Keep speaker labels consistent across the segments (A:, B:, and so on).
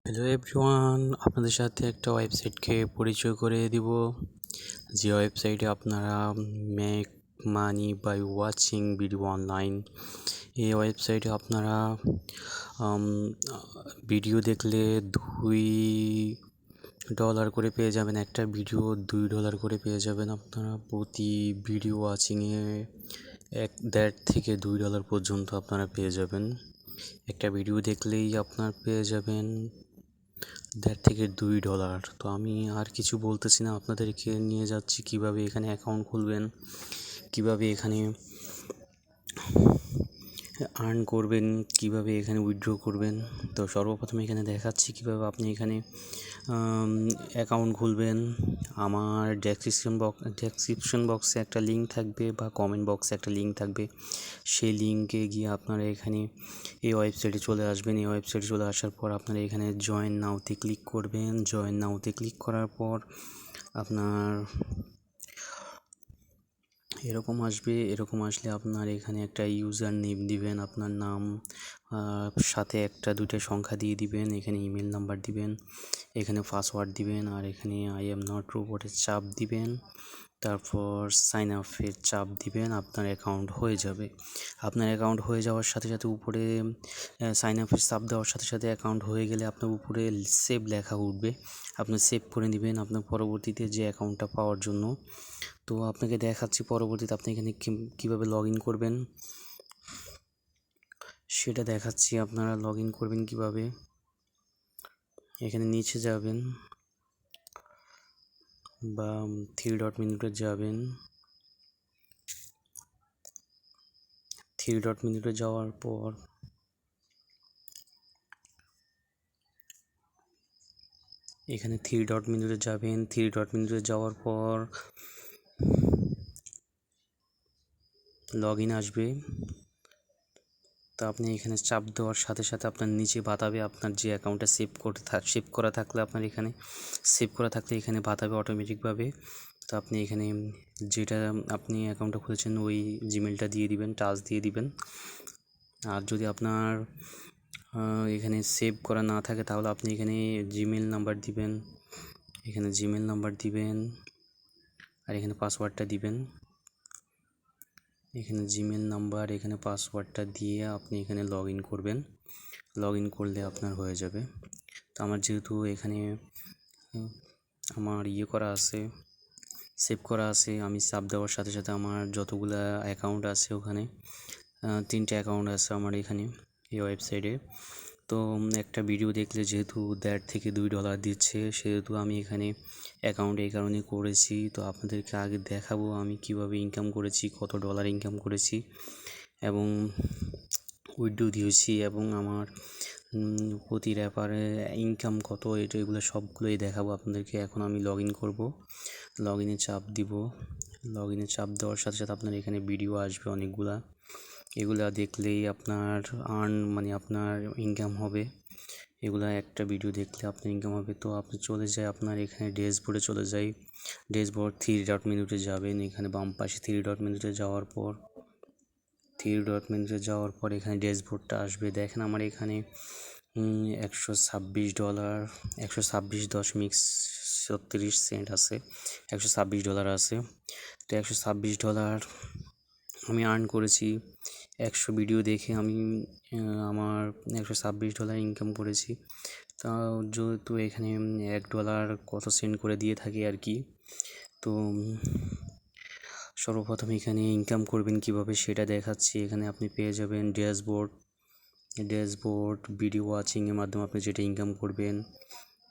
A: Hello everyone, আপনাদের সাথে একটা ওয়েবসাইটকে পরিচয় করে দিব, যে ওয়েবসাইটে আপনারা make money by watching video online. এই ওয়েবসাইটে আপনারা ভিডিও দেখলে $2 করে পেয়ে যাবেন। একটা ভিডিও $2 করে পেয়ে যাবেন আপনারা। প্রতি ভিডিও ওয়াচিংয়ে 1.5 থেকে $2 পর্যন্ত আপনারা পেয়ে যাবেন। একটা ভিডিও দেখলেই আপনার পেয়ে যাবেন $1.5 থেকে $2। তো আমি আর কিছু বলতেছি না, আপনাদেরকে নিয়ে যাচ্ছি কিভাবে এখানে অ্যাকাউন্ট খুলবেন, কিভাবে এখানে আর্ন করবেন, কিভাবে এখানে উইথড্র করবেন। তো সর্বপ্রথমে এখানে দেখাচ্ছি কিভাবে আপনি এখানে অ্যাকাউন্ট খুলবেন। আমার ডেসক্রিপশন বক্সে একটা লিঙ্ক থাকবে বা কমেন্ট বক্সে একটা লিঙ্ক থাকবে। সেই লিঙ্কে গিয়ে আপনারা এখানে এই ওয়েবসাইটে চলে আসবেন। এই ওয়েবসাইটে চলে আসার পর আপনারা এখানে জয়েন নাওতে ক্লিক করবেন। জয়েন নাওতে ক্লিক করার পর আপনার এরকম আসবে। এরকম আসলে আপনার এখানে একটা ইউজার নেম দিবেন, আপনার নাম সাথে একটা দুইটা সংখ্যা দিয়ে দিবেন। এখানে ইমেল নাম্বার দিবেন, এখানে পাসওয়ার্ড দিবেন, আর এখানে আই এম নট রোবটের চাপ দিবেন। তারপর সাইন আপের চাপ দিবেন। আপনার অ্যাকাউন্ট হয়ে যাবে। আপনার অ্যাকাউন্ট হয়ে যাওয়ার সাথে সাথে উপরে সাইন আপের চাপ দেওয়ার সাথে সাথে অ্যাকাউন্ট হয়ে গেলে আপনার উপরে সেভ লেখা উঠবে। আপনি সেভ করে নেবেন আপনার পরবর্তীতে যে অ্যাকাউন্টটা পাওয়ার জন্য। তো আপনাকে দেখাচ্ছি পরবর্তীতে আপনি এখানে কীভাবে লগ ইন করবেন সেটা দেখাচ্ছি। আপনারা লগ ইন করবেন কীভাবে, এখানে নিচে যাবেন বা 3 ডট মেনুতে যাবেন। 3 ডট মেনুতে যাওয়ার পর এখানে 3 ডট মেনুতে যাবেন। 3 ডট মেনুতে যাওয়ার পর লগ ইন আসবে। তো আপনি এখানে চাপ দেওয়ার সাথে সাথে আপনার নিচে বাতাবে আপনার যে অ্যাকাউন্টটা সেভ করা থাকলে আপনার এখানে সেভ করা থাকলে এখানে বাতাবে অটোমেটিকভাবে। তো আপনি এখানে যেটা আপনি অ্যাকাউন্টটা খুলেছেন ওই জিমেলটা দিয়ে দিবেন, টাচ দিয়ে দিবেন। আর যদি আপনার এখানে সেভ করা না থাকে তাহলে আপনি এখানে জিমেল নাম্বার দিবেন, এখানে জিমেল নাম্বার দিবেন, আর এখানে পাসওয়ার্ডটা দিবেন। এখানে জিমেল নাম্বার, এখানে পাসওয়ার্ডটা দিয়ে আপনি এখানে লগ ইন করবেন। লগ ইন করলে আপনার হয়ে যাবে। তো আমার যেহেতু এখানে আমার করা আছে, সেভ করা আছে, আমি চাপ দেওয়ার সাথে সাথে আমার যতগুলো অ্যাকাউন্ট আছে ওখানে 3টে অ্যাকাউন্ট আছে আমার এখানে এই ওয়েবসাইটে। তো একটা ভিডিও দেখলে যেহেতু $1.5 থেকে $2 দিচ্ছে, সেহেতু আমি এখানে অ্যাকাউন্ট এই কারণে করেছি। তো আপনাদেরকে আগে দেখাবো আমি কিভাবে ইনকাম করেছি, কত ডলার ইনকাম করেছি এবং উইথড্র দিয়েছি এবং আমার প্রতি র্যাপারে ইনকাম কত, এগুলো সবগুলোই দেখাবো আপনাদেরকে। এখন আমি লগ ইন করবো, লগ ইনে চাপ দিব। লগ ইনে চাপ দেওয়ার সাথে সাথে আপনার এখানে ভিডিও আসবে অনেকগুলা। এগুলা দেখলেই আপনার আপনার ইনকাম হবে। এগুলা একটা ভিডিও দেখলে আপনার ইনকাম হবে। তো আপনি চলে যায় আপনার এখানে ড্যাশবোর্ডে চলে যাই। ড্যাশবোর্ড 3 ডট মেনুতে যাবেন। এখানে বাম পাশে 3 ডট মেনুতে যাওয়ার পর 3 ডট মেনুতে যাওয়ার পর এখানে ড্যাশবোর্ডটা আসবে। দেখেন আমার এখানে $126 126.36 আছে, $126 আছে। তো $126 আমি আর্ন করেছি 100 ভিডিও দেখে। আমি আমার $126 ইনকাম করেছি। তা যেহেতু এখানে $1 কত সেন্ড করে দিয়ে থাকি আর কি। তো সর্বপ্রথম এখানে ইনকাম করবেন কিভাবে সেটা দেখাচ্ছি। এখানে আপনি পেয়ে যাবেন ড্যাশবোর্ড ভিডিও ওয়াচিংয়ের মাধ্যমে আপনি যেটা ইনকাম করবেন।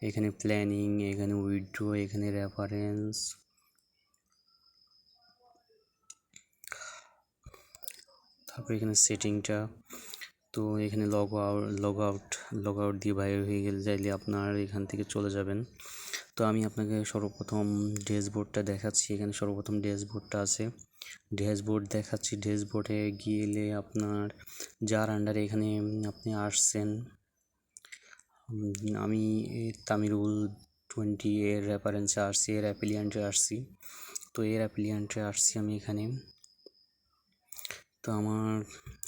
A: এখানে প্ল্যানিং, এখানে উইথড্র, এখানে রেফারেন্স, তারপর এখানে সেটিংটা। তো এখানে লগ আউট দিয়ে বাইরে হয়ে গেলে চাইলে আপনার এখান থেকে চলে যাবেন। তো আমি আপনাকে সর্বপ্রথম ড্যাশবোর্ডটা দেখাচ্ছি। এখানে সর্বপ্রথম ড্যাশবোর্ডটা আছে, ড্যাশবোর্ড দেখাচ্ছি। ড্যাশবোর্ডে গেলে আপনার যার আন্ডারে এখানে আপনি আসছেন, আমি তামিরুল 20 এর রেফারেন্সে আসছি, এর অ্যাপ্লিয়ান্টে আসছি। তো এর অ্যাপ্লিয়ান্টে আসছি আমি এখানে। তো আমার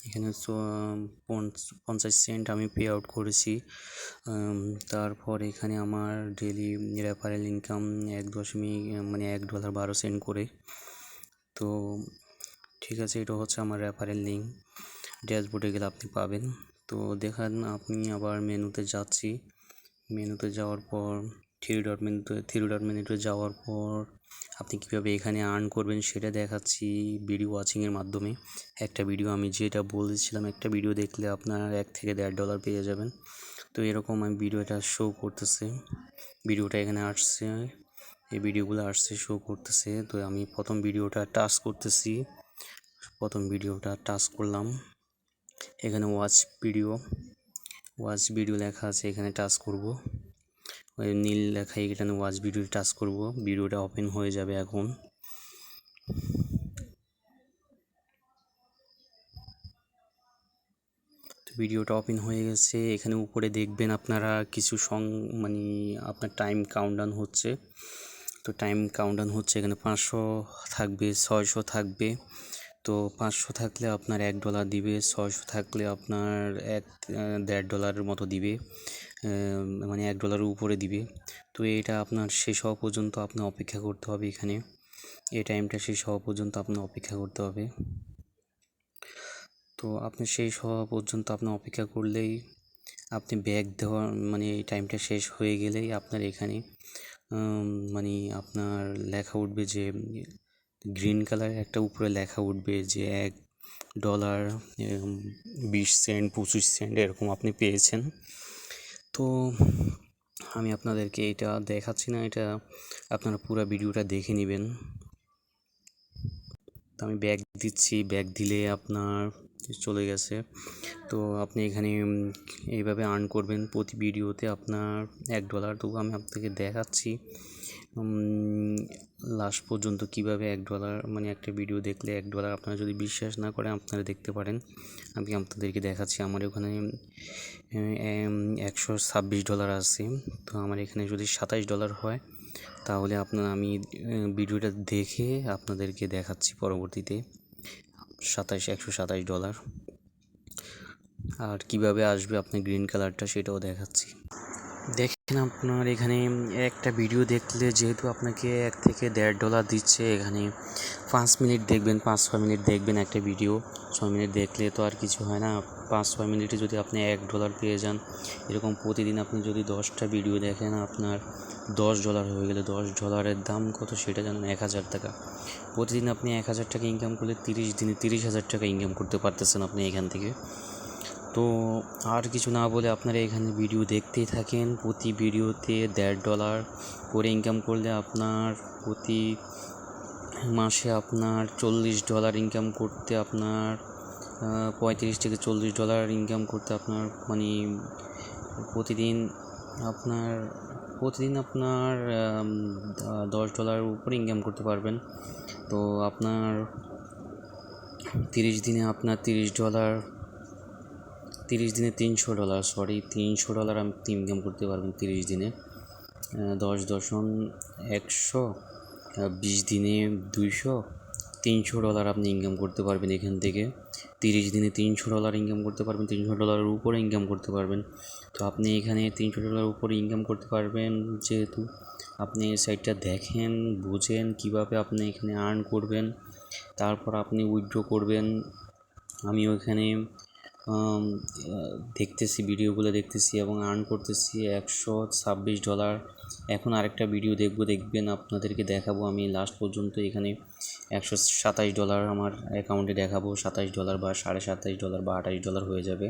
A: এখানে 50 সেন্ট আমি পে আউট করেছি। তারপর এখানে আমার ডেলি রেফারেল ইনকাম 1.12 করে। তো ঠিক আছে, এটা হচ্ছে আমার রেফারেল লিঙ্ক। ড্যাশবোর্ডে গেলে আপনি পাবেন। তো দেখান, আপনি আবার মেনুতে যাচ্ছি। মেনুতে যাওয়ার পর থ্রি ডট মেনুতে যাওয়ার পর আপনি কীভাবে এখানে আর্ন করবেন সেটা দেখাচ্ছি ভিডিও ওয়াচিংয়ের মাধ্যমে। একটা ভিডিও আমি যেটা বলেছিলাম, একটা ভিডিও দেখলে আপনার $1 থেকে $1.5 পেয়ে যাবেন। তো এরকম আমি ভিডিওটা শো করতেছে, ভিডিওটা এখানে আসছে, এই ভিডিওগুলো আসছে, শো করতেছে। তো আমি প্রথম ভিডিওটা টাচ করতেছি, প্রথম ভিডিওটা টাচ করলাম। এখানে ওয়াচ ভিডিও লেখা আছে, এখানে টাচ করব। ওই নীল লেখা, এখানে ওয়াচ ভিডিও টাচ করব। ভিডিওটা ওপেন হয়ে যাবে এখন। তো ভিডিওটা ওপেন হয়ে গেছে। এখানে উপরে দেখবেন আপনারা কিছু মানে আপনার টাইম কাউন্টডাউন হচ্ছে। তো টাইম কাউন্টডাউন হচ্ছে, এখানে 500 থাকবে, 600 থাকবে। তো 500 থাকলে আপনার $1 দিবে, 600 থাকলে আপনার $1.5 মতো দিবে, মানে $1 উপরে দিবে। তো এটা আপনার শেষ হওয়া পর্যন্ত আপনি অপেক্ষা করতে হবে। এখানে এই টাইমটা শেষ হওয়া পর্যন্ত আপনি অপেক্ষা করতে হবে। তো আপনি শেষ হওয়া পর্যন্ত আপনি অপেক্ষা করলেই আপনি ব্যাক দেওয়া, মানে এই টাইমটা শেষ হয়ে গেলেই আপনার এখানে মানে আপনার লেখা উঠবে যে গ্রিন কালারের একটা উপরে লেখা উঠবে যে $1, 20 সেন্ট, 25 সেন্ট এরকম আপনি পেয়েছেন। তো আমি আপনাদেরকে এটা দেখাচ্ছি না, এটা আপনারা পুরো ভিডিওটা দেখে নেবেন। তো আমি ব্যাক দিচ্ছি, ব্যাক দিলে আপনার চলে গেছে। তো আপনি এখানে এইভাবে আর্ন করবেন প্রতি ভিডিওতে আপনার $1। তবু আমি আপনাকে দেখাচ্ছি লাস্ট পর্যন্ত কিভাবে $1, মানে একটা ভিডিও দেখলে $1। আপনারা যদি বিশ্বাস না করেন আপনারা দেখতে পারেন, আমি আপনাদেরকে দেখাচ্ছি। আমার ওখানে $126 আছে। তো আমার এখানে যদি $27 হয় তাহলে আমি ভিডিওটা দেখে আপনাদেরকে দেখাচ্ছি পরবর্তীতে $127। আর কিভাবে আসবে আপনার গ্রিন কালারটা সেটাও দেখাচ্ছি। দেখেন, আপনার এখানে একটা ভিডিও দেখলে যেহেতু আপনাকে $1 থেকে $1.5 দিচ্ছে, এখানে 5 মিনিট দেখবেন, 5-6 মিনিট দেখবেন একটা ভিডিও। 6 মিনিট দেখলে তো আর কিছু হয় না। 5-6 মিনিটে যদি আপনি $1 পেয়ে যান, এরকম প্রতিদিন আপনি যদি 10টা ভিডিও দেখেন, আপনার $10 হয়ে গেলে $10-এর দাম কত সেটা জানেন? 1000 টাকা। প্রতিদিন আপনি 1000 টাকা ইনকাম করলে 30 দিনে 30,000 টাকা ইনকাম করতে পারতেছেন আপনি এখান থেকে। তো আর কিছু না বলে আপনারা এখানে ভিডিও দেখতেই থাকেন। প্রতি ভিডিওতে $1.5 করে ইনকাম করলে আপনার প্রতি মাসে আপনার $40 ইনকাম করতে, আপনার $35 থেকে $40 ইনকাম করতে আপনার মানে প্রতিদিন আপনার $10 উপরে ইনকাম করতে পারবেন। তো আপনার 30 দিনে আপনার $30 দিনে $300 আপনি ইনকাম করতে পারবেন 30 দিনে। 10×100, 20 দিনে 200, $300 আপনি ইনকাম করতে পারবেন এখান থেকে। 30 দিনে $300 ইনকাম করতে পারবেন, $300 উপরে ইনকাম করতে পারবেন। তো আপনি এখানে $300 উপরে ইনকাম করতে পারবেন যেহেতু আপনি এই সাইটটা দেখেন, বুঝেন কীভাবে আপনি এখানে আর্ন করবেন, তারপর আপনি উইথড্র করবেন। আমি ওইখানে দেখতেছি, ভিডিওগুলো দেখতেছি এবং আর্ন করতেছি $126। এখন আরেকটা ভিডিও দেখবেন, আপনাদেরকে দেখাবো আমি লাস্ট পর্যন্ত। এখানে $127 আমার অ্যাকাউন্টে দেখাবো, $27 বা $27.5 বা $28 হয়ে যাবে।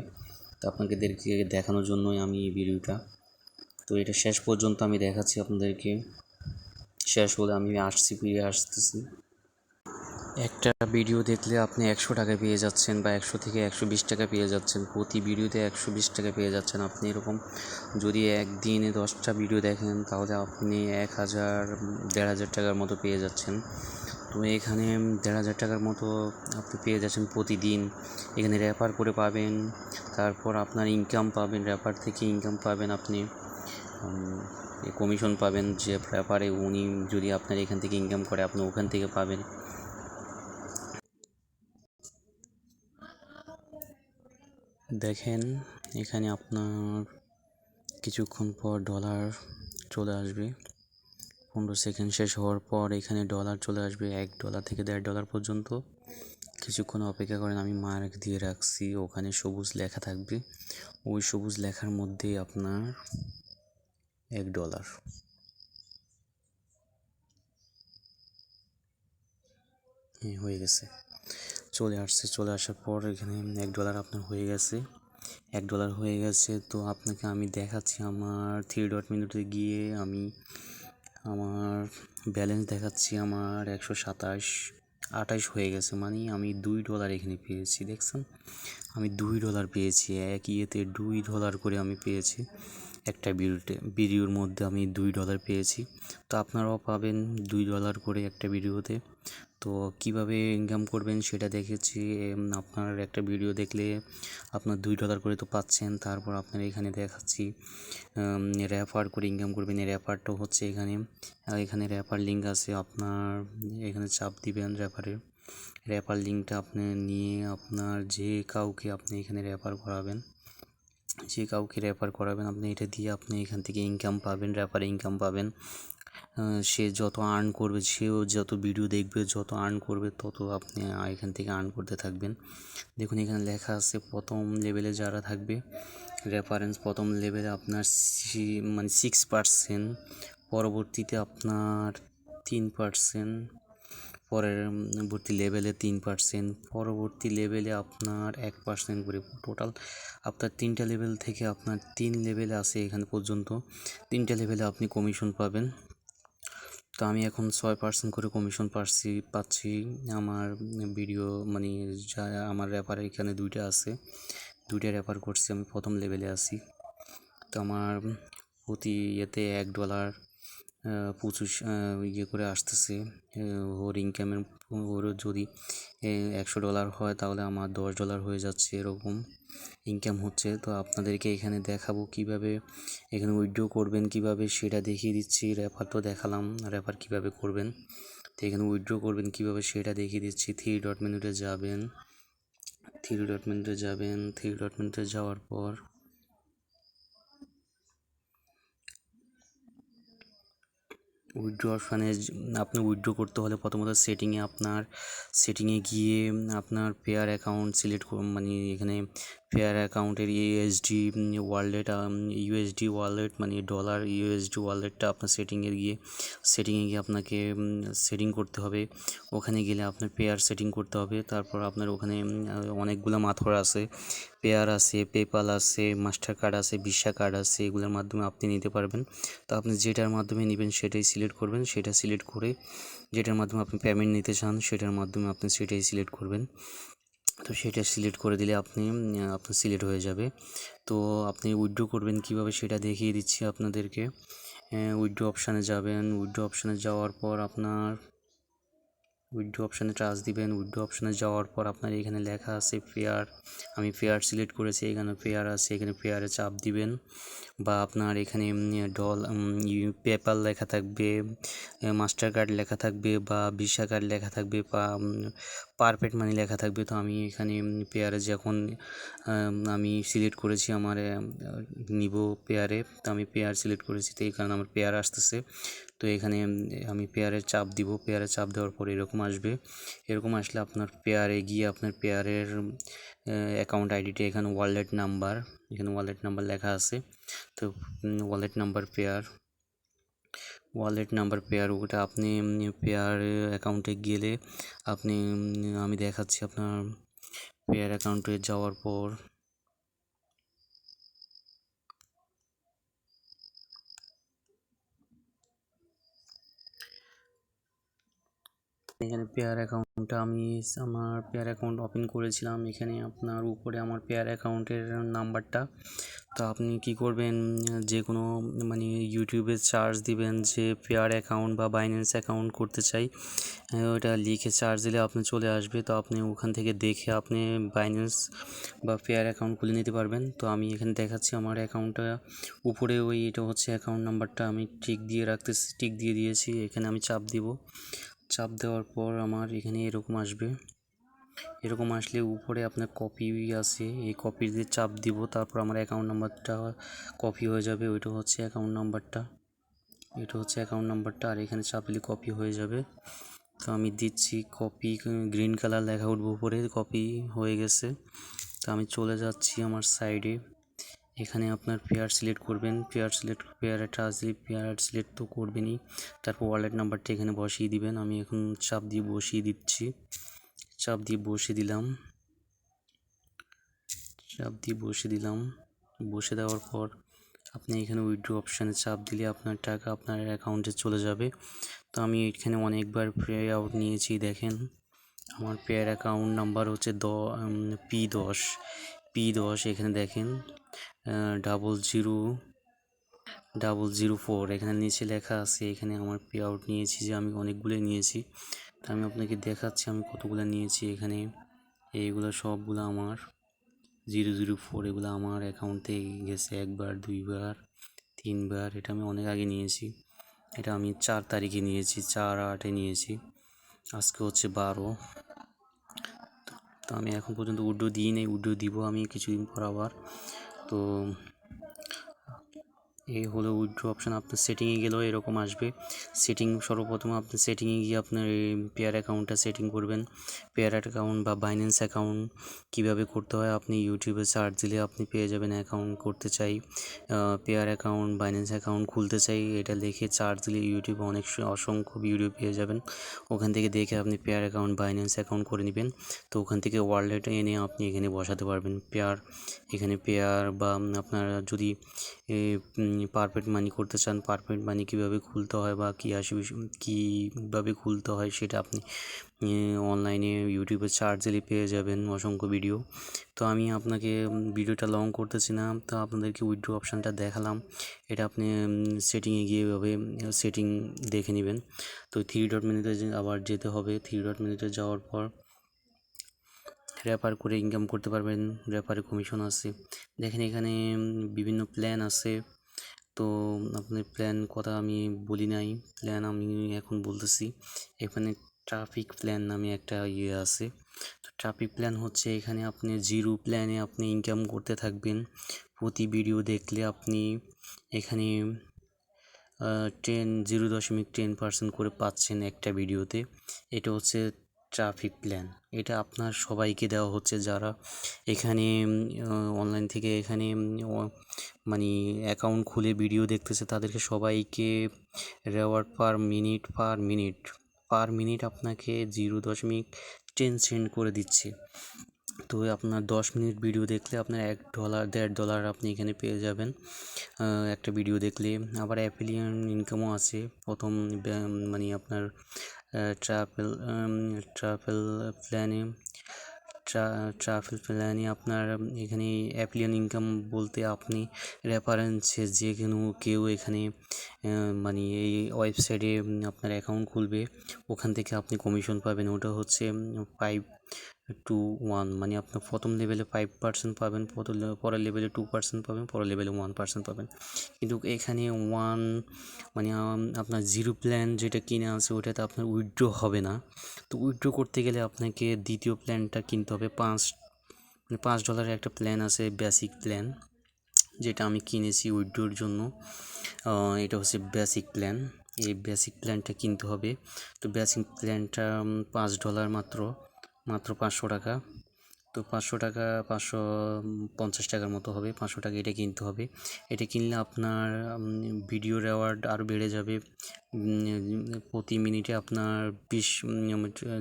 A: তো আপনাদেরকে দেখানোর জন্যই আমি এই ভিডিওটা। তো এটা শেষ পর্যন্ত আমি দেখাচ্ছি আপনাদেরকে। শেষ হলে আমি ফিরে আসতেছি। একটা ভিডিও দেখলে আপনি 100 টাকা পেয়ে যাচ্ছেন বা 100 থেকে 120 টাকা পেয়ে যাচ্ছেন। প্রতি ভিডিওতে 120 টাকা পেয়ে যাচ্ছেন আপনি। এরকম যদি একদিনে 10টা ভিডিও দেখেন তাহলে আপনি 1,000-1,500 টাকার মতো পেয়ে যাচ্ছেন। তো এখানে 1,500 টাকার মতো আপনি পেয়ে যাচ্ছেন প্রতিদিন। এখানে রেফার করে পাবেন, তারপর আপনার ইনকাম পাবেন, রেফার থেকে ইনকাম পাবেন আপনি, কমিশন পাবেন। যে রেফারে উনি যদি আপনার এখান থেকে ইনকাম করে আপনি ওখান থেকে পাবেন। দেখেন এখানে আপনার কিছুক্ষণ পর ডলার চলে আসবে। 15 সেকেন্ড শেষ হওয়ার পর এখানে ডলার চলে আসবে, $1 থেকে $1.5 পর্যন্ত। কিছুক্ষণ অপেক্ষা করেন, আমি মার্ক দিয়ে রাখছি, ওখানে সবুজ লেখা থাকবে, ওই সবুজ লেখার মধ্যে আপনার $1। হয়ে গেছে, চলে আসছে। চলে আসার পর এখানে $1 আপনার হয়ে গেছে। $1 হয়ে গেছে। তো আপনাকে আমি দেখাচ্ছি আমার 3 ডট মেনুতে গিয়ে আমি আমার ব্যালেন্স দেখাচ্ছি। আমার 127.28 হয়ে গেছে, মানে আমি $2 এখানে পেয়েছি। দেখছেন, আমি $2 পেয়েছি, এক ইয়েতে $2 করে আমি পেয়েছি। একটা ভিডিওর মধ্যে আমি $2 পেয়েছি। তো আপনারাও পাবেন $2 করে একটা ভিডিওতে। তো কিভাবে ইনকাম করবেন সেটা দেখেছি। আপনার একটা ভিডিও দেখলে আপনার $2 করে তো পাচ্ছেন। তারপর আপনার এখানে দেখাচ্ছি র্যাপার করে ইনকাম করবেন। এই র্যাপারটা হচ্ছে এখানে র্যাপার লিঙ্ক আছে, আপনার এখানে চাপ দিবেন র্যাপার লিঙ্কটা আপনি নিয়ে আপনার যে কাউকে আপনি এখানে র্যাপার করাবেন, আপনি এটা দিয়ে আপনি এখান থেকে ইনকাম পাবেন, র্যাপারে ইনকাম পাবেন। সে যত আর্ন করবে, সেও যত ভিডিও দেখবে, যত আর্ন করবে, তত আপনি এখান থেকে আর্ন করতে থাকবেন। দেখুন এখানে লেখা আছে প্রথম লেভেলে যারা থাকবে রেফারেন্স, প্রথম লেভেলে আপনার 6%, পরবর্তীতে আপনার 3%, পরবর্তী লেভেলে 3%, পরবর্তী লেভেলে আপনার 1% করে। টোটাল আপনার 3টা লেভেল থেকে আপনার 3 লেভেলে আছে এখানে পর্যন্ত। 3টা লেভেলে আপনি কমিশন পাবেন। তো আমি এখন 6% করে কমিশন পাচ্ছি আমার ভিডিও, মানে যা আমার র্যাপার এখানে 2টা আছে, 2টা র্যাপার করছি, আমি প্রথম লেভেলে আছি। তো আমার প্রতি ইয়েতে $1 25 করে আসতেছে ওর ইনকামের। ওর যদি $100 হয় তাহলে আমার $10 হয়ে যাচ্ছে, এরকম ইনকাম হচ্ছে। তো আপনাদেরকে এখানে দেখাবো কিভাবে এখানে উইথড্র করবেন, কিভাবে সেটা দেখিয়ে দিচ্ছি। র্যাপার তো দেখালাম, র্যাপার কিভাবে করবেন। তো এখানে উইথড্র করবেন কিভাবে সেটা দেখিয়ে দিচ্ছি। 3 ডট মেনুতে যাবেন, 3 ডট মেনুতে যাওয়ার পর উইথড্র অপশানে আপনি উইথড্র করতে হলে প্রথমত সেটিংয়ে গিয়ে আপনার পেয়ার অ্যাকাউন্ট সিলেক্ট করুন, মানে এখানে পেয়ার অ্যাকাউন্টের ইউএসডি ওয়ালেট, মানে ডলার ইউএসডি ওয়ালেটটা আপনার সেটিংয়ে গিয়ে আপনাকে সেটিং করতে হবে। ওখানে গেলে আপনার পেয়ার সেটিং করতে হবে। তারপর আপনার ওখানে অনেকগুলো মাথর আছে, পেয়ার আছে, পেপাল আছে, মাস্টার কার্ড আছে, ভিসা কার্ড আছে, এগুলোর মাধ্যমে আপনি নিতে পারবেন। তো আপনি যেটার মাধ্যমে নেবেন সেটাই সিলেক্ট করবেন, সেটা সিলেক্ট করে যেটার মাধ্যমে আপনি পেমেন্ট নিতে চান সেটার মাধ্যমে আপনি সেটাই সিলেক্ট করবেন। তো সেটা সিলেক্ট করে দিলে আপনার সিলেক্ট হয়ে যাবে। তো আপনি উইথড্র করবেন কিভাবে সেটা দেখিয়ে দিচ্ছি আপনাদেরকে। উইথড্র অপশানে যাবেন, উইথড্র অপশানে যাওয়ার পর আপনার উইথড্র অপশানে টাচ দিবেন। উইথড্র অপশানে যাওয়ার পর আপনার এখানে লেখা আছে পেয়ার, আমি পেয়ার সিলেক্ট করেছি, এখানে পেয়ার আছে, এখানে পেয়ারে চাপ দিবেন। বা আপনার এখানে পেপ্যাল লেখা থাকবে, মাস্টার কার্ড লেখা থাকবে, বা ভিসা কার্ড লেখা থাকবে, বা পারপেড মানি লেখা থাকবে। তো আমি এখানে পেয়ারে যখন আমি সিলেক্ট করেছি আমার নিব পেয়ারে, তো আমি পেয়ার সিলেক্ট করেছি, তো এই কারণে আমার পেয়ার আসতেছে। তো এখানে আমি পেয়ারে চাপ দিব, পেয়ারে চাপ দেওয়ার পর এরকম আসবে। এরকম আসলে আপনার পেয়ারে গিয়ে আপনার পেয়ারের অ্যাকাউন্ট আইডিটা এখানে ওয়ালেট নাম্বার লেখা আছে। তো ওয়ালেট নাম্বার পেয়ার ওটা আপনি পেয়ার অ্যাকাউন্টে গেলে আপনি আমি দেখাচ্ছি আপনার পেয়ার অ্যাকাউন্টে যাওয়ার পর এখানে পেয়ার অ্যাকাউন্টটা আমার পেয়ার অ্যাকাউন্ট ওপেন করেছিলাম। এখানে আপনার উপরে আমার পেয়ার অ্যাকাউন্টের নাম্বারটা। তো আপনি কি করবেন, যে কোনো মানে ইউটিউবে সার্চ দিবেন যে পেয়ার অ্যাকাউন্ট বা বাইন্যান্স অ্যাকাউন্ট করতে চাই, ওটা লিখে সার্চ দিলে আপনি চলে আসবে। তো আপনি ওখান থেকে দেখে আপনি বাইন্যান্স বা পেয়ার অ্যাকাউন্ট খুলে নিতে পারবেন। তো আমি এখানে দেখাচ্ছি আমার অ্যাকাউন্টটা উপরে, এটা হচ্ছে অ্যাকাউন্ট নাম্বারটা, আমি টিক দিয়ে দিয়েছি। এখানে আমি চাপ দিব, চাপ দেওয়ার পর আমার এখানে এরকম আসবে। এরকম আসলে উপরে আপনার কপি আছে, এই কপি দিয়ে চাপ দিব, তারপর আমার অ্যাকাউন্ট নাম্বারটা কপি হয়ে যাবে। ওইটা হচ্ছে অ্যাকাউন্ট নাম্বারটা, এটা হচ্ছে অ্যাকাউন্ট নাম্বারটা, আর এখানে চাপলে কপি হয়ে যাবে। তো আমি দিচ্ছি কপি, গ্রিন কালার লেখা উঠবে উপরে, কপি হয়ে গেছে। তো আমি চলে যাচ্ছি আমার সাইডে। এখানে আপনার পেয়ার সিলেক্ট করবেন, পেয়ার একটা আসলে পেয়ার সিলেক্ট তো করবেনই। তারপর ওয়ালেট নাম্বারটা এখানে বসিয়ে দিবেন। আমি এখন চাপ দিয়ে বসিয়ে দিচ্ছি, চাপ দিয়ে বসিয়ে দিলাম। বসে দেওয়ার পর আপনি এখানে উইথড্র অপশানে চাপ দিলে আপনার টাকা আপনার অ্যাকাউন্টে চলে যাবে। তো আমি এখানে অনেকবার পে আউট নিয়েছি, দেখেন আমার পেয়ার অ্যাকাউন্ট নাম্বার হচ্ছে P10 এখানে দেখেন 0004 এখানে নিচে লেখা আছে। এখানে আমার পে আউট নিয়েছি, যে আমি অনেকগুলোই নিয়েছি। তো আমি আপনাকে দেখাচ্ছি আমি কতগুলো নিয়েছি। এখানে এইগুলো সবগুলো আমার 004, এগুলো আমার অ্যাকাউন্টে গেছে একবার, দুইবার, তিনবার। এটা আমি অনেক আগে নিয়েছি, এটা আমি 4 তারিখে নিয়েছি, 4/8 নিয়েছি, আজকে হচ্ছে 12। তো আমি এখন পর্যন্ত উইথড্র দিই নেই, উইথড্র দিব আমি কিছুদিন পর আবার। তো এই হলো উইথড্র অপশান। আপনার সেটিংয়ে গেলেও এরকম আসবে। সর্বপ্রথম আপনি সেটিংয়ে গিয়ে আপনার এই পেয়ার অ্যাকাউন্টটা সেটিং করবেন। পেয়ার অ্যাকাউন্ট বা বাইন্যান্স অ্যাকাউন্ট কীভাবে করতে হয় আপনি ইউটিউবে সার্চ দিলে আপনি পেয়ে যাবেন। অ্যাকাউন্ট করতে চাই, পেয়ার অ্যাকাউন্ট, বাইন্যান্স অ্যাকাউন্ট খুলতে চাই, এটা লিখে সার্চ দিলে ইউটিউবে অসংখ্য ভিডিও পেয়ে যাবেন। ওখান থেকে দেখে আপনি পেয়ার অ্যাকাউন্ট, বাইন্যান্স অ্যাকাউন্ট করে নেবেন। তো ওখান থেকে ওয়ালেট এনে আপনি এখানে বসাতে পারবেন পেয়ার বা আপনার যদি পারফেক্ট মানি করতে চান, পারফেক্ট মানি কীভাবে খুলতে হয় বা কীভাবে খুলতে হয় সেটা আপনি অনলাইনে ইউটিউবে সার্চ দিলে পেয়ে যাবেন অসংখ্য ভিডিও। তো আমি আপনাকে ভিডিওটা লং করতেছি না, তো আপনাদেরকে উইথড্র অপশানটা দেখালাম। এটা আপনি সেটিংয়ে গিয়ে এভাবে সেটিং দেখে নেবেন। তো 3 ডট মেনুতে আবার যেতে হবে। 3 ডট মেনুতে যাওয়ার পর রেফার করে ইনকাম করতে পারবেন, রেফারে কমিশন আছে। দেখেন এখানে বিভিন্ন প্ল্যান আছে। তো আপনার প্ল্যান কথা আমি বলি নাই, প্ল্যান আমি এখন বলতেছি। এখানে ট্রাফিক প্ল্যান নামে একটা আছে। তো ট্রাফিক প্ল্যান হচ্ছে এখানে আপনি 0 প্ল্যানে আপনি ইনকাম করতে থাকবেন। প্রতি ভিডিও দেখলে আপনি এখানে 0.10% করে পাচ্ছেন একটা ভিডিওতে। এটা হচ্ছে ট্রাফিক প্ল্যান। এটা আপনার সবাইকে দেওয়া হচ্ছে যারা এখানে অনলাইন থেকে এখানে মানে অ্যাকাউন্ট খুলে ভিডিও দেখতেছে, তাদেরকে সবাইকে রেওয়ার্ড পার মিনিট আপনাকে 0.10 করে দিচ্ছে। তো আপনার 10 মিনিট ভিডিও দেখলে আপনার $1, $1.50 আপনি এখানে পেয়ে যাবেন একটা ভিডিও দেখলে। আবার অ্যাফিলিয়েট ইনকামও আছে। প্রথম মানে আপনার ট্রাভেল প্ল্যানে আপনার এখানে অ্যাফিলিয়েট ইনকাম বলতে আপনি রেফারেন্সে যে কেউ এখানে মানে এই ওয়েবসাইটে আপনার অ্যাকাউন্ট খুলবে, ওখান থেকে আপনি কমিশন পাবেন। ওটা হচ্ছে 5-1, মানে আপনার প্রথম লেভেলে 5% পাবেন, পরের লেভেলে 2% পাবেন, পরের লেভেলে 1% পাবেন। কিন্তু এখানে মানে আপনার 0 প্ল্যান যেটা কিনে আছে ওটাতে আপনার উইথড্র হবে না। তো উইথড্র করতে গেলে আপনাকে দ্বিতীয় প্ল্যানটা কিনতে হবে। $5 একটা প্ল্যান আছে, বেসিক প্ল্যান, যেটা আমি কিনেছি উইথড্রোর জন্য। এটা হচ্ছে বেসিক প্ল্যান। এই বেসিক প্ল্যানটা কিনতে হবে। তো বেসিক প্ল্যানটা $5 মাত্র 500 টাকা। তো 500 টাকা, 550 টাকার মতো হবে। 500 টাকা এটা কিনতে হবে। এটা কিনলে আপনার ভিডিও রেওয়ার্ড আরও বেড়ে যাবে। প্রতি মিনিটে আপনার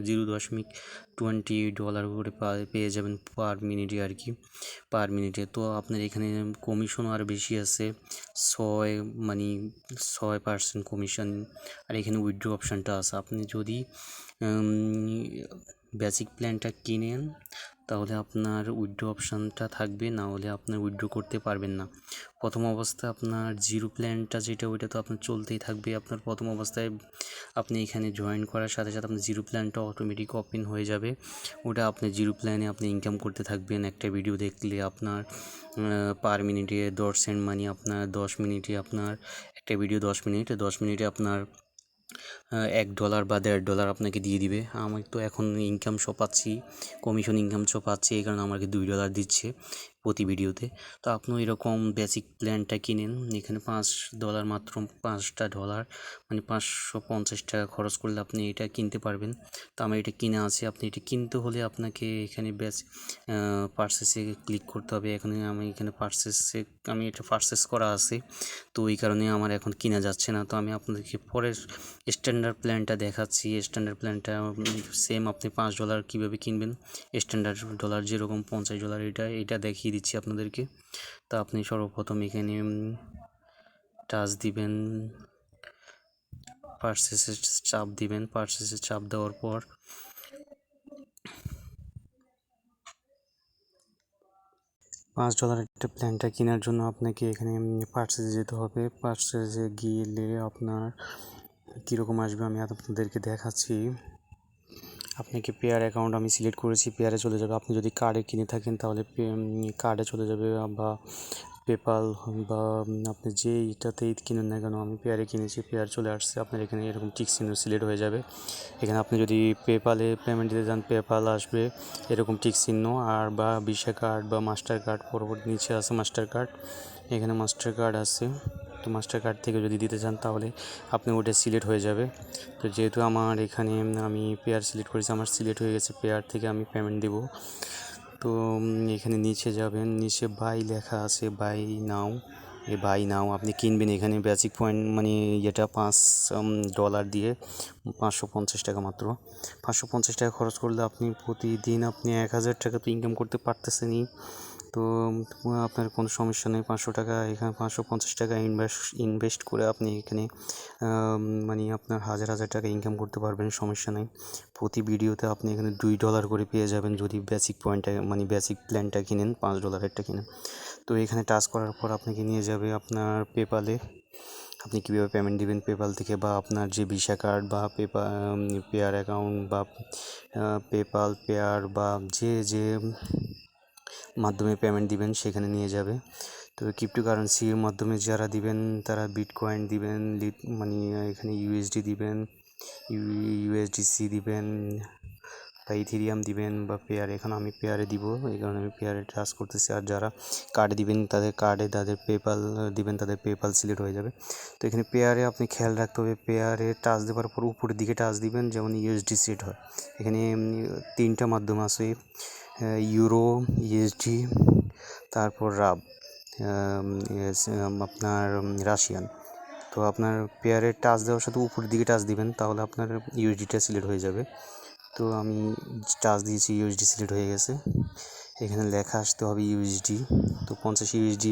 A: 0.20 করে পেয়ে যাবেন পার মিনিটে আর কি, পার মিনিটে। তো আপনার এখানে কমিশনও আরও বেশি আছে, 6% কমিশন। আর এখানে উইথড্র অপশানটা আছে। আপনি যদি বেসিক প্ল্যানটা কিনেন তাহলে আপনার উইথড্র অপশানটা থাকবে, না হলে আপনার উইথড্র করতে পারবেন না। প্রথম অবস্থায় আপনার 0 প্ল্যানটা যেটা, ওইটা তো আপনার চলতেই থাকবে। আপনার প্রথম অবস্থায় আপনি এখানে জয়েন করার সাথে সাথে আপনার 0 প্ল্যানটা অটোমেটিক ওপেন হয়ে যাবে। ওটা আপনি 0 প্ল্যানে আপনি ইনকাম করতে থাকবেন। একটা ভিডিও দেখলে আপনার পার মিনিটে 10 সেন্ট, মানে আপনার 10 মিনিটে আপনার একটা ভিডিও 10 মিনিটে আপনার $1 বা $1.5 আপনাকে দিয়ে দিবে। আমি তো এখন ইনকাম শো পাচ্ছি, কমিশন ইনকাম শো পাচ্ছি, এই কারণে আমাকে $2 দিচ্ছে প্রতি ভিডিওতে। তো আপনিও এরকম বেসিক প্ল্যানটা কিনেন। এখানে $5 মাত্র, $5 মানে $550 খরচ করলে আপনি এটা কিনতে পারবেন। তো আমার এটা কিনা আছে। আপনি এটা কিনতে হলে আপনাকে এখানে পারচেসে ক্লিক করতে হবে। আমি এটা পারচেস করা আছে, তো এই কারণে আমার এখন কিনা যাচ্ছে না। তো আমি আপনাদেরকে পরের স্ট্যান্ডার্ড প্ল্যানটা দেখাচ্ছি। স্ট্যান্ডার্ড প্ল্যানটা সেম, আপনি $5 কীভাবে কিনবেন। স্ট্যান্ডার্ড ডলার যেরকম $50, এটা দেখিয়ে দিচ্ছি আপনাদেরকে। তো আপনি সর্বপ্রথম এখানে টাচ দিবেন, পারচেসে চাপ দিবেন। পারচেসে চাপ দেওয়ার পর $5 একটা প্ল্যানটা কেনার জন্য আপনাকে এখানে পারচেসে যেতে হবে। পারচেসে গেলে আপনার কীরকম আসবে আমি আপনাদেরকে দেখাচ্ছি। আপনাকে পেয়ার অ্যাকাউন্ট আমি সিলেক্ট করেছি, পেয়ারে চলে যাবে। আপনি যদি কার্ডে কিনে থাকেন তাহলে কার্ডে চলে যাবে, বা পেপাল, বা আপনি যেইটাতেই কিনেন না কেন। আমি পেয়ারে কিনেছি, পেয়ার চলে আসছে। আপনার এখানে এরকম টিক চিহ্ন সিলেক্ট হয়ে যাবে। এখানে আপনি যদি পেপালে পেমেন্ট দিতে চান, পেপাল আসবে এরকম টিক চিহ্ন, আর বা ভিসা কার্ড বা মাস্টার কার্ড, পরবর্তী নিচে আছে মাস্টার কার্ড, এখানে মাস্টার কার্ড আছে। তো মাস্টার কার্ড থেকে যদি দিতে চান তাহলে আপনি ওটা সিলেক্ট হয়ে যাবে। তো যেহেতু আমার এখানে আমি পেয়ার সিলেক্ট করেছি, আমার সিলেক্ট হয়ে গেছে, পেয়ার থেকে আমি পেমেন্ট দেব। তো এখানে নিচে যাবেন, নিচে বাই লেখা আছে, বাই নাও আপনি কিনবেন। এখানে বেসিক পয়েন্ট মানে এটা $5 দিয়ে $550 মাত্র। $550 খরচ করলে আপনি প্রতিদিন আপনি $1000 তো ইনকাম করতে পারতেছেনই। তো আপনার কোনো সমস্যা নেই। $500 এখানে $550 ইনভেস্ট করে আপনি এখানে মানে আপনার হাজার টাকা ইনকাম করতে পারবেন, সমস্যা নেই। প্রতি ভিডিওতে আপনি এখানে $2 করে পেয়ে যাবেন যদি বেসিক প্ল্যানটা কিনেন, $5 কিনেন। তো এখানে টাচ করার পর আপনাকে নিয়ে যাবে আপনার পেপালে। আপনি কীভাবে পেমেন্ট দিবেন পেপাল থেকে, বা আপনার যে ভিসা কার্ড বা পেয়ার অ্যাকাউন্ট বা পেয়ার বা যে মাধ্যমে পেমেন্ট দিবেন সেখানে নিয়ে যাবে। তো ক্রিপ্টোকারেন্সির মাধ্যমে যারা দিবেন তারা বিটকয়েন দিবেন, মানে এখানে ইউএসডি দিবেন, ইউএসডিসি দিবেন, বা ইথেরিয়াম দিবেন, বা পেয়ার। এখানে আমি পেয়ারে দিব, এই কারণে আমি পেয়ারে টাচ করতেছি। আর যারা কার্ডে দিবেন তাদের পেপাল দিবেন, তাদের পেপাল সিলেক্ট হয়ে যাবে। তো এখানে পেয়ারে আপনি খেয়াল রাখতে হবে, পেয়ারে টাচ দেওয়ার পর উপরের দিকে টাচ দিবেন, যেমন ইউএসডি সেট হয়। এখানে 3টা মাধ্যম আছে, ইউরো, ইউএসডি, তারপর আপনার রাশিয়ান। তো আপনার পেয়ারে টাচ দেওয়ার সাথে উপরের দিকে টাচ দিবেন, তাহলে আপনার ইউএসডিটা সিলেক্ট হয়ে যাবে। তো আমি টাচ দিয়েছি, ইউএসডি সিলেক্ট হয়ে গেছে। এখানে লেখা আসতে হবে ইউএসডি। তো 50 ইউএসডি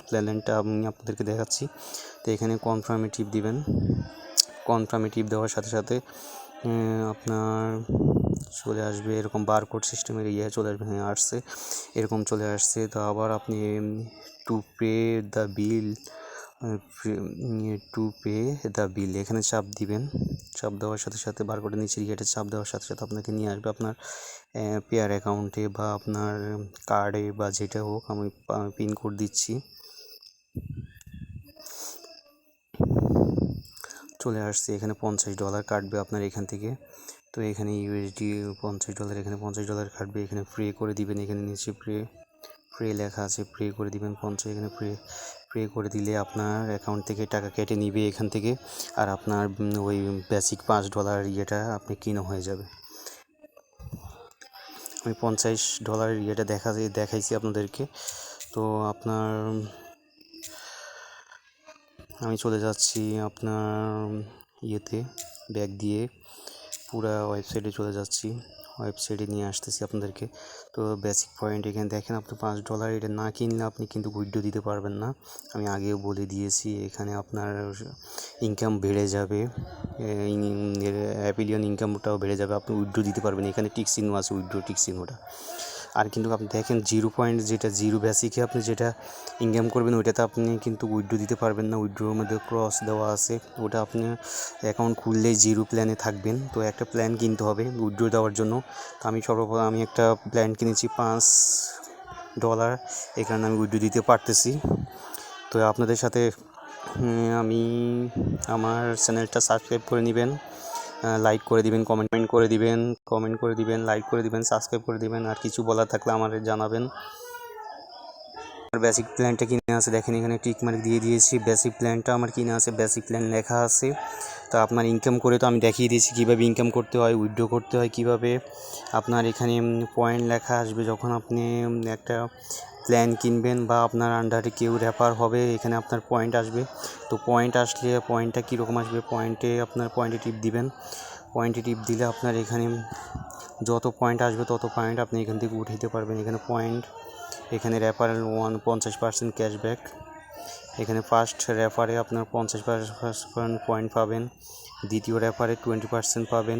A: প্ল্যানটা আমি আপনাদেরকে দেখাচ্ছি। তো এখানে কনফার্মে টিপ দিবেন। কনফার্মে টিপ দেওয়ার সাথে সাথে আপনার চলে আসবে এরকম বারকোড সিস্টেমের চলে আসবে। হ্যাঁ, আসছে, এরকম চলে আসছে। তো আবার আপনি টু পে দ্য বিল এখানে চাপ দিবেন। চাপ দেওয়ার সাথে সাথে বারকোডের নিচে গিয়ে চাপ দেওয়ার সাথে সাথে আপনাকে নিয়ে আসবে আপনার পেয়ার অ্যাকাউন্টে বা আপনার কার্ডে বা যেটা হোক। আমি পিন কোড দিচ্ছি, চলে আসছে। এখানে $50 কাটবে আপনার এখান থেকে। তো এখানে ইউএসডি $50, এখানে $50 কাটবে। এখানে প্রে করে দিবেন, এখানে নিচে প্রে লেখা আছে, প্রে করে দিবেন 50। এখানে প্রে করে দিলে আপনার অ্যাকাউন্ট থেকে টাকা কেটে নিবে এখান থেকে, আর আপনার ওই বেসিক $5 আপনি কিনা হয়ে যাবে। আমি $50 দেখাইছি আপনাদেরকে। তো আমি চলে যাচ্ছি আপনার ব্যাক দিয়ে পুরা ওয়েবসাইটে চলে যাচ্ছি, ওয়েবসাইটে নিয়ে আসতেছি আপনাদেরকে। তো বেসিক পয়েন্ট এখানে দেখেন, আপনি $5 এটা না কিনলে আপনি কিন্তু উইথড্র দিতে পারবেন না। আমি আগেও বলে দিয়েছি, এখানে আপনার ইনকাম বেড়ে যাবে, অ্যাপিলিয়ন ইনকামটাও বেড়ে যাবে, আপনি উইথড্র দিতে পারবেন। এখানে টিক চিহ্ন আছে, উইথড্র টিক চিহ্নটা। আর কিন্তু আপনি দেখেন 0 পয়েন্ট, যেটা 0 বেসিকে আপনি যেটা ইনকাম করবেন ওইটাতে আপনি কিন্তু উইথড্র দিতে পারবেন না। উইথড্রোর মধ্যে ক্রস দেওয়া আছে, ওটা আপনি অ্যাকাউন্ট খুললেই 0 প্ল্যানে থাকবেন। তো একটা প্ল্যান কিনতে হবে উইথড্র দেওয়ার জন্য। তো আমি একটা প্ল্যান কিনেছি $5, এই কারণে আমি উইথড্র দিতে পারতেছি। তো আপনাদের সাথে আমি আমার চ্যানেলটা সাবস্ক্রাইব করে নেবেন, লাইক করে দিবেন, কমেন্ট করে দিবেন, লাইক করে দিবেন, সাবস্ক্রাইব করে দিবেন। আর কিছু বলার থাকলে আমাদের জানাবেন। আর বেসিক প্ল্যানটা কিনে আছে, দেখেন এখানে টিক মার্ক দিয়ে দিয়েছি। বেসিক প্ল্যানটা আমার কিনে আছে, বেসিক প্ল্যান লেখা আছে। তো আপনার ইনকাম করে তো আমি দেখিয়ে দিয়েছি কীভাবে ইনকাম করতে হয়, উইথড্র করতে হয় কীভাবে। আপনার এখানে পয়েন্ট লেখা আসবে যখন আপনি একটা প্ল্যান কিনবেন বা আপনার আন্ডারে কেউ রেফার হবে, এখানে আপনার পয়েন্ট আসবে। তো পয়েন্ট আসলে পয়েন্টটা কীরকম আসবে, পয়েন্টে টিপ দিবেন। পয়েন্টে টিপ দিলে আপনার এখানে যত পয়েন্ট আসবে তত পয়েন্ট আপনি এখান থেকে উঠে দিতে পারবেন। এখানে পয়েন্ট, এখানে রেফারেল 50% ক্যাশব্যাক। এখানে ফার্স্ট রেফারে আপনার 50% পয়েন্ট পাবেন, দ্বিতীয় রেফারে 20% পাবেন,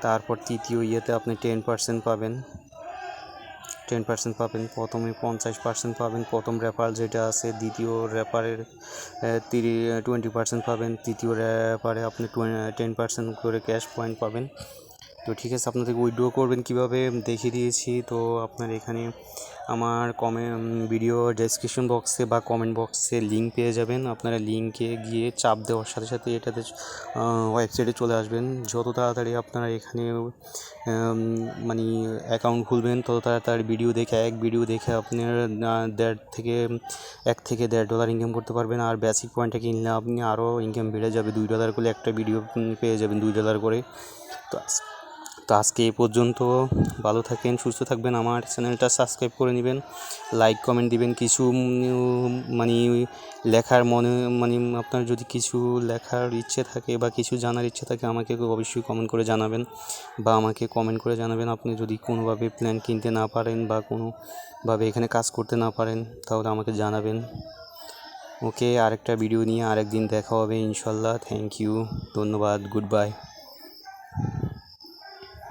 A: তারপর তৃতীয় ইয়েতে আপনি 10% পাবেন। প্রথমে 50% পাবেন প্রথম রেফার যেটা আছে, দ্বিতীয় রেফারের 20% পাবেন, তৃতীয় রেফারে আপনি 10% করে ক্যাশ পয়েন্ট পাবেন। তো ঠিক আছে, আপনাদেরকে উইথড্র করবেন কীভাবে দেখিয়ে দিয়েছি। তো আপনার এখানে আমার ভিডিও ডেসক্রিপশন বক্সে বা কমেন্ট বক্সে লিঙ্ক পেয়ে যাবেন। আপনারা লিঙ্কে গিয়ে চাপ দেওয়ার সাথে সাথে এটাতে ওয়েবসাইটে চলে আসবেন। যত তাড়াতাড়ি আপনারা এখানে মানে অ্যাকাউন্ট খুলবেন তত তাড়াতাড়ি এক ভিডিও দেখে আপনার $1 থেকে $1.5 ইনকাম করতে পারবেন। আর বেসিক পয়েন্টটা কিনলে আপনি আরও ইনকাম বেড়ে যাবে, $2 করে একটা ভিডিও পেয়ে যাবেন, $2 করে। তো আজকে এই পর্যন্ত। ভালো থাকেন, সুস্থ থাকবেন। আমার চ্যানেলটা সাবস্ক্রাইব করে নেবেন, লাইক কমেন্ট দিবেন। কিছু মানে লেখার আপনার যদি কিছু লেখার ইচ্ছে থাকে বা কিছু জানার ইচ্ছে থাকে আমাকে অবশ্যই কমেন্ট করে জানাবেন, আপনি যদি কোনোভাবে প্ল্যান কিনতে না পারেন বা কোনোভাবে এখানে কাজ করতে না পারেন তাহলে আমাকে জানাবেন। ওকে, আরেকটা ভিডিও নিয়ে আরেকদিন দেখা হবে ইনশাল্লাহ। থ্যাংক ইউ, ধন্যবাদ, গুড বাই।